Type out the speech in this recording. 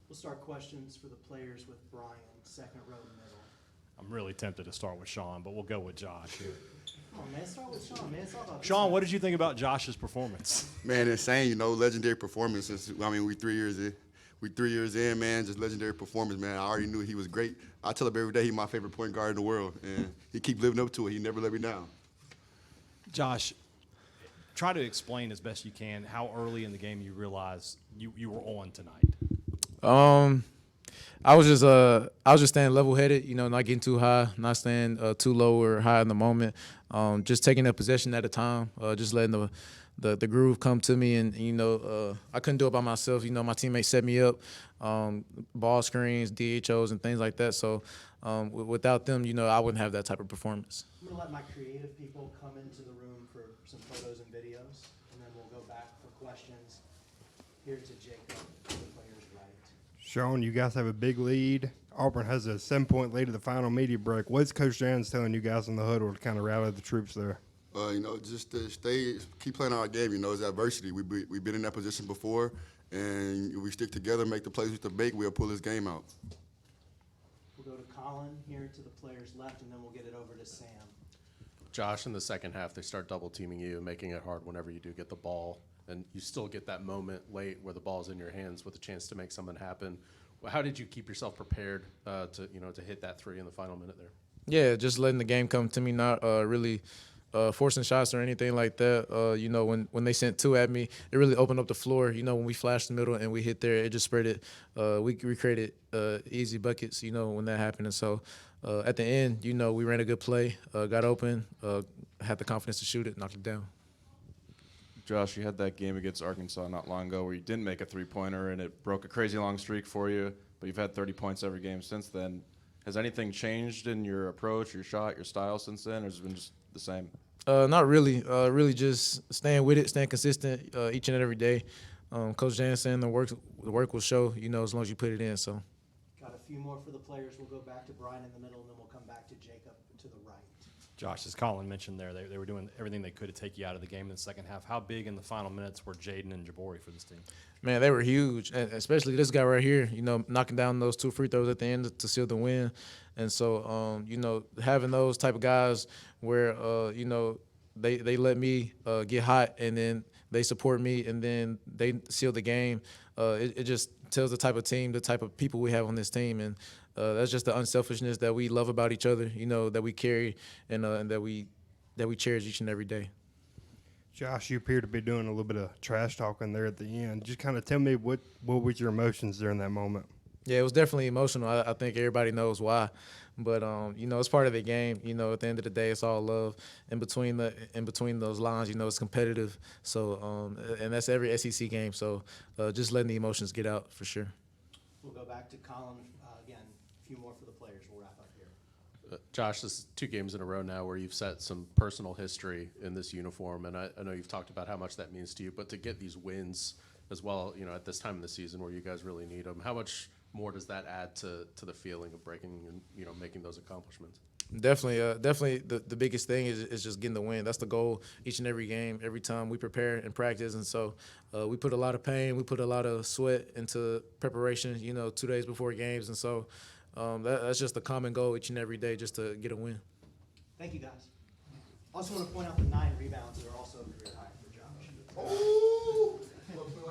We'll start questions for the players with Brian, second row middle. I'm really tempted to start with Shawn, but we'll go with Josh here. Oh, man, start with Shawn, man. It's all about Shawn, what did you think about Josh's performance? Man, insane, legendary performances. I mean, we 3 years in. We 3 years in, man, just legendary performance, man. I already knew he was great. I tell him every day he's my favorite point guard in the world, and he keep living up to it. He never let me down. Josh, try to explain as best you can how early in the game you realized you were on tonight. I was just staying level-headed, not getting too high, not staying too low or high in the moment. Just taking a possession at a time, just letting the groove come to me, and I couldn't do it by myself. My teammates set me up, ball screens, DHOs, and things like that. So without them, I wouldn't have that type of performance. I'm going to let my creative people come into the room for some photos and videos, and then we'll go back for questions. Here to Jacob, the player's right. Shawn, you guys have a big lead. Auburn has a 7-point lead at the final media break. What's Coach Jans telling you guys in the huddle to kind of rally the troops there? Just to keep playing our game. It's adversity. We've been in that position before, and if we stick together, make the plays we have to make, we'll pull this game out. We'll go to Colin here to the player's left, and then we'll get it over to Sam. Josh, in the second half, they start double teaming you, making it hard whenever you do get the ball, and you still get that moment late where the ball's in your hands with a chance to make something happen. How did you keep yourself prepared to hit that three in the final minute there? Yeah, just letting the game come to me, not really forcing shots or anything like that. When they sent two at me, it really opened up the floor. When we flashed the middle and we hit there, it just spread it. We created easy buckets, when that happened. And so at the end, we ran a good play, got open, had the confidence to shoot it, knocked it down. Josh, you had that game against Arkansas not long ago where you didn't make a three-pointer and it broke a crazy long streak for you, but you've had 30 points every game since then. Has anything changed in your approach, your shot, your style since then, or has it been just the same? Not really. Really just staying with it, staying consistent each and every day. Coach Jans saying the work will show, as long as you put it in. So. Got a few more for the players. We'll go back to Brian in the middle, and then we'll come back to Jacob to the right. Josh, as Colin mentioned there, they were doing everything they could to take you out of the game in the second half. How big in the final minutes were Jaden and Jabari for this team? Man, they were huge, and especially this guy right here, knocking down those two free throws at the end to seal the win. And so, having those type of guys where, they let me get hot, and then they support me, and then they seal the game, it just tells the type of team, the type of people we have on this team. And that's just the unselfishness that we love about each other, that we carry and that we cherish each and every day. Josh, you appear to be doing a little bit of trash talking there at the end. Just kind of tell me what were your emotions during that moment? Yeah, it was definitely emotional. I think everybody knows why, but it's part of the game. At the end of the day, it's all love. In between those lines, it's competitive. So and that's every SEC game. So just letting the emotions get out for sure. We'll go back to Colin again. A few more for the players. We'll wrap up here. Josh, this is 2 games in a row now where you've set some personal history in this uniform, and I know you've talked about how much that means to you, but to get these wins as well, at this time of the season where you guys really need them, how much more does that add to the feeling of breaking and making those accomplishments? Definitely the biggest thing is just getting the win. That's the goal each and every game, every time we prepare and practice. And so we put a lot of pain, we put a lot of sweat into preparation, 2 days before games. And so that's just the common goal each and every day, just to get a win. Thank you, guys. Also want to point out the 9 rebounds that are also a career high for Josh.